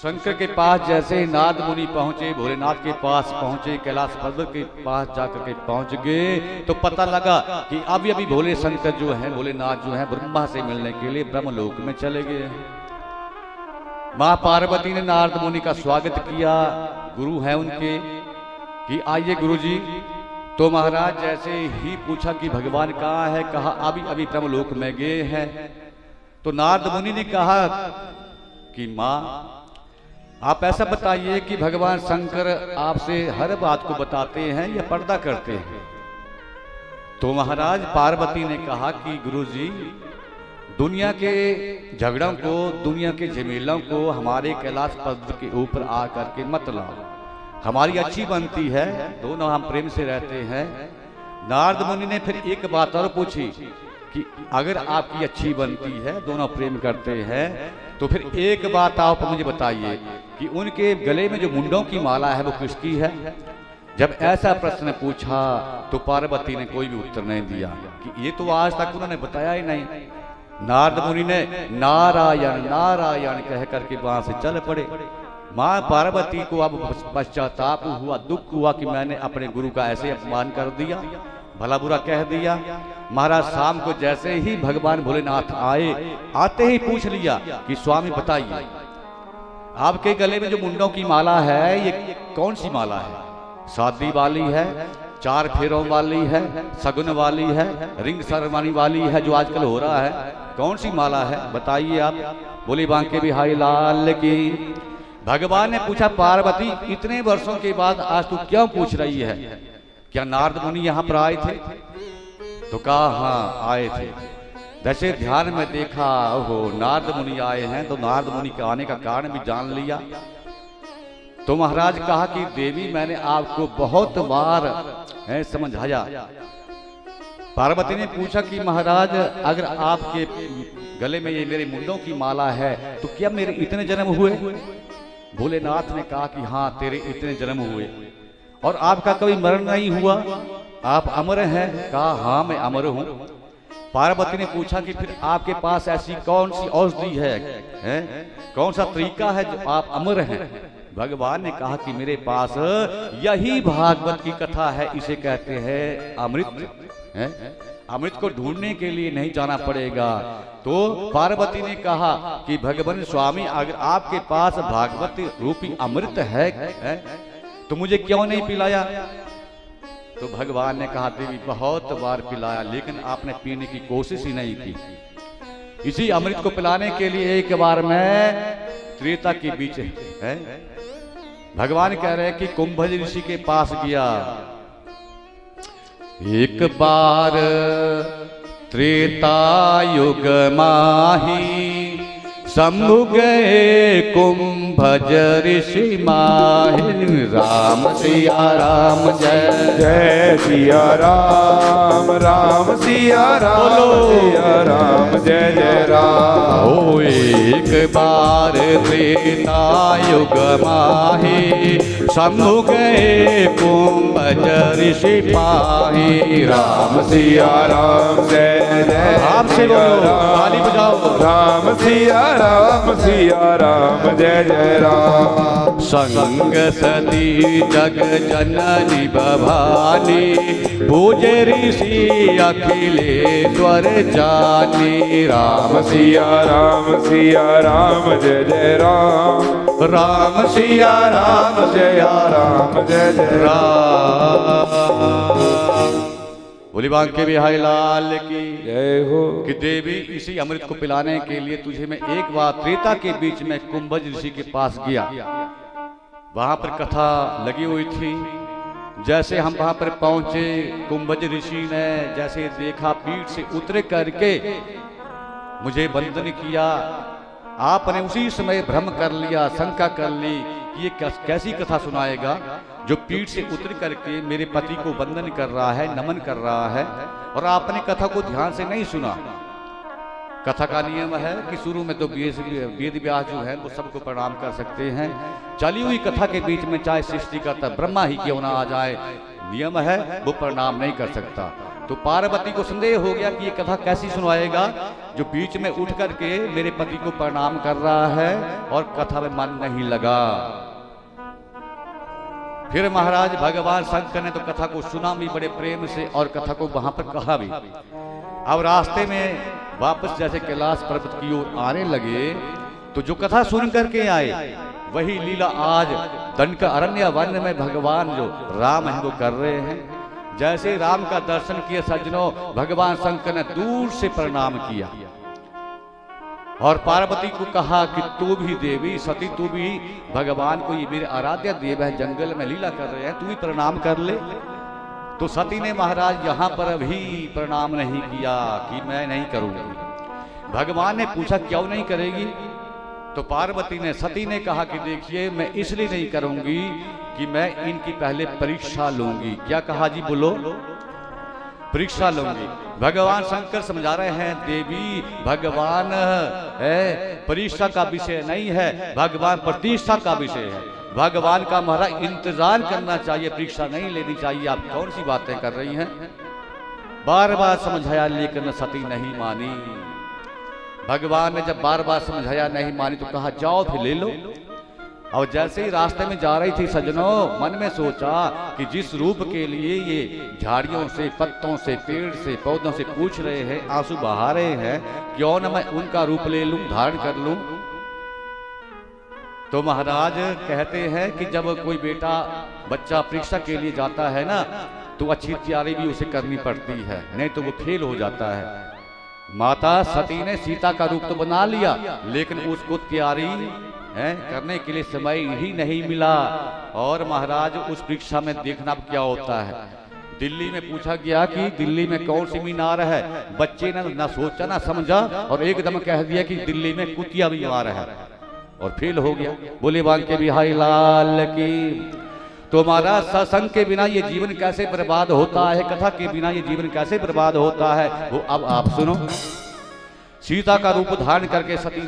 शंकर के पास जैसे ही नारद मुनि पहुंचे, भोलेनाथ के पास पहुंचे, कैलाश पर्वत के पास जाकर के पहुंच गए, तो पता लगा कि अभी अभी भोले शंकर जो है, भोलेनाथ जो है, ब्रह्मा से मिलने के लिए ब्रह्मलोक में चले गए हैं। माँ पार्वती ने नारद मुनि का स्वागत किया, गुरु है उनके, कि आइए गुरुजी। तो महाराज जैसे ही पूछा कि भगवान कहाँ है, कहा अभी अभी ब्रह्मलोक में गए हैं। तो नारद मुनि ने कहा कि माँ आप ऐसा बताइए कि भगवान शंकर आपसे हर बात को बताते हैं या पर्दा करते हैं। तो महाराज पार्वती ने कहा कि गुरुजी, दुनिया के झगड़ों को, दुनिया के झमेलों को हमारे कैलाश पर्वत के ऊपर आकर के मत लाओ, हमारी अच्छी बनती है, दोनों हम प्रेम से रहते हैं। नारद मुनि ने फिर एक बात और पूछी कि अगर आपकी अच्छी बनती है, दोनों प्रेम करते हैं, तो फिर एक बात आप मुझे बताइए कि उनके गले में जो मुंडों की माला है वो किसकी है। जब ऐसा प्रश्न पूछा तो पार्वती ने कोई भी उत्तर नहीं दिया, कि ये तो आज तक उन्होंने बताया ही नहीं। नारद मुनि ने नारायण नारायण कह करके वहां से चल पड़े। माँ पार्वती को अब पश्चाताप हुआ, दुख हुआ कि मैंने अपने गुरु का ऐसे अपमान कर दिया, भला बुरा कह दिया। महाराज शाम को जैसे ही भगवान भोलेनाथ आए, आते ही पूछ लिया कि स्वामी बताइए, आपके गले में जो मुंडों की माला है ये कौन सी माला है? शादी वाली है, 4 फेरों वाली है, सगुन वाली है, रिंग सेरेमनी वाली है जो आजकल हो रहा है, कौन सी माला है बताइए आप। बोली बांके बिहारी लाल की। भगवान ने पूछा पार्वती इतने वर्षों के बाद आज तू क्यों पूछ रही है, क्या नारद मुनि यहाँ पर आए थे? तो कहा हाँ आए थे। जैसे ध्यान में देखा, ओहो नारद मुनि आए हैं, तो नारद मुनि के आने का कारण भी जान लिया। तो महाराज कहा कि देवी मैंने आपको बहुत बार समझाया। पार्वती ने पूछा कि महाराज अगर आपके गले में ये मेरे मुंडों की माला है तो क्या मेरे इतने जन्म हुए? भोलेनाथ ने कहा कि हाँ तेरे इतने जन्म हुए और आपका कभी मरण नहीं हुआ, आप अमर हैं? कहा हाँ मैं अमर हूं। पार्वती ने पूछा कि फिर आपके पास ऐसी कौन सी औषधि है, कौन सा तरीका है जो आप अमर हैं? भगवान ने कहा कि मेरे पास यही भागवत की कथा है, इसे कहते हैं अमृत। अमृत को ढूंढने के लिए नहीं जाना पड़ेगा। तो पार्वती ने कहा कि भगवान स्वामी अगर आपके पास भागवत रूपी अमृत है तो मुझे क्यों नहीं पिलाया? तो भगवान ने कहा देवी बहुत बार पिलाया लेकिन आपने पीने की कोशिश ही नहीं की। इसी अमृत को पिलाने के लिए एक बार मैं त्रेता के बीच है, भगवान कह रहे हैं कि कुंभज ऋषि के पास गया। एक बार त्रेता युग माही शंभु गए कुंभज ऋषि माही। राम सिया राम जय जय सिया राम, राम सिया राम, सिया राम जय जय राम। ओ एक बार त्रेता युग माही शंभु गए कुंभज ऋषि पाही। राम सिया राम जय जय आपसे बोलो, ताली बजाओ। राम सिया राम जय जय राम। संग सती जग जननी भवानी पूजे ऋषि अखिलेश्वर जानी। राम सिया राम जय जय राम। राम सिया राम जय जय राम। बोली बांके बिहारी लाल की जय हो। कि देवी इसी अमृत को पिलाने के लिए तुझे मैं एक बार त्रेता के बीच में कुंभज ऋषि के पास गया। वहां पर कथा लगी हुई थी। जैसे हम वहां पर पहुंचे, कुंभज ऋषि ने जैसे देखा, पीठ से उतर करके मुझे वंदन किया। आपने उसी समय भ्रम कर लिया, शंका कर ली कि ये कैसी कथा सुनाएगा जो पीठ से उतर करके मेरे पति को वंदन कर रहा है, नमन कर रहा है, और आपने कथा को ध्यान से नहीं सुना। कथा का नियम है कि शुरू में तो वेद व्यास जो है वो सबको प्रणाम कर सकते हैं। चली हुई कथा के बीच में चाहे सृष्टिकर्ता ब्रह्मा ही क्यों ना आ जाए, नियम है वो प्रणाम नहीं कर सकता। तो पार्वती को संदेह हो गया कि ये कथा कैसी सुनाएगा जो बीच में उठ करके मेरे पति को प्रणाम कर रहा है और कथा में मन नहीं लगा। फिर महाराज भगवान शंकर ने तो कथा को सुना भी बड़े प्रेम से और कथा को वहां पर कहा भी। अब रास्ते में वापस जैसे कैलाश पर्वत की ओर आने लगे तो जो कथा सुन करके आए वही लीला आज दंडक अरण्य वन में भगवान जो राम है वो कर रहे हैं। जैसे राम का दर्शन किया सज्जनों, भगवान शंकर ने दूर से प्रणाम किया और पार्वती को कहा कि तू भी देवी सती, तू भी भगवान को, ये मेरे आराध्य देव है, जंगल में लीला कर रहे हैं, तू भी प्रणाम कर ले। तो सती ने महाराज यहाँ पर भी प्रणाम नहीं किया कि मैं नहीं करूंगी। भगवान ने पूछा क्यों नहीं करेगी? तो पार्वती ने, सती ने कहा कि देखिए मैं इसलिए नहीं करूंगी कि मैं इनकी पहले परीक्षा लूंगी। क्या कहा जी? बोलो। परीक्षा लूंगी। भगवान शंकर समझा रहे हैं देवी भगवान है परीक्षा का विषय नहीं है, भगवान प्रतिष्ठा का विषय है। भगवान का महाराज इंतजार करना चाहिए, परीक्षा नहीं लेनी चाहिए। आप कौन सी बातें कर रही हैं? बार बार समझाया लेकिन सती नहीं मानी। भगवान ने जब बार बार समझाया नहीं मानी तो कहा जाओ फिर ले लो। और जैसे ही रास्ते में जा रही थी सज्जनों, मन में सोचा कि जिस रूप के लिए ये झाड़ियों से, पत्तों से, पेड़ से, पौधों से पूछ रहे हैं, आंसू बहा रहे हैं, क्यों न मैं उनका रूप ले लूं, धारण कर लूं। तो महाराज कहते हैं कि जब कोई बेटा बच्चा परीक्षा के लिए जाता है ना तो अच्छी तैयारी भी उसे करनी पड़ती है, नहीं तो वो फेल हो जाता है। माता सती ने सीता का रूप तो बना लिया लेकिन उसको तैयारी करने के लिए समय ही नहीं मिला। और महाराज उस परीक्षा में देखना क्या होता है। दिल्ली में पूछा गया कि दिल्ली में कौन सी मीनार है, बच्चे ने ना सोचा ना समझा और एकदम कह दिया कि दिल्ली में कुतिया मीनार है और फेल हो गया। बोले बांके बिहारी लाल की। तो महाराज सत्संग के बिना ये जीवन कैसे बर्बाद होता है, कथा के बिना ये जीवन कैसे बर्बाद होता है, वो अब आप सुनो। सीता का रूप धारण करके सती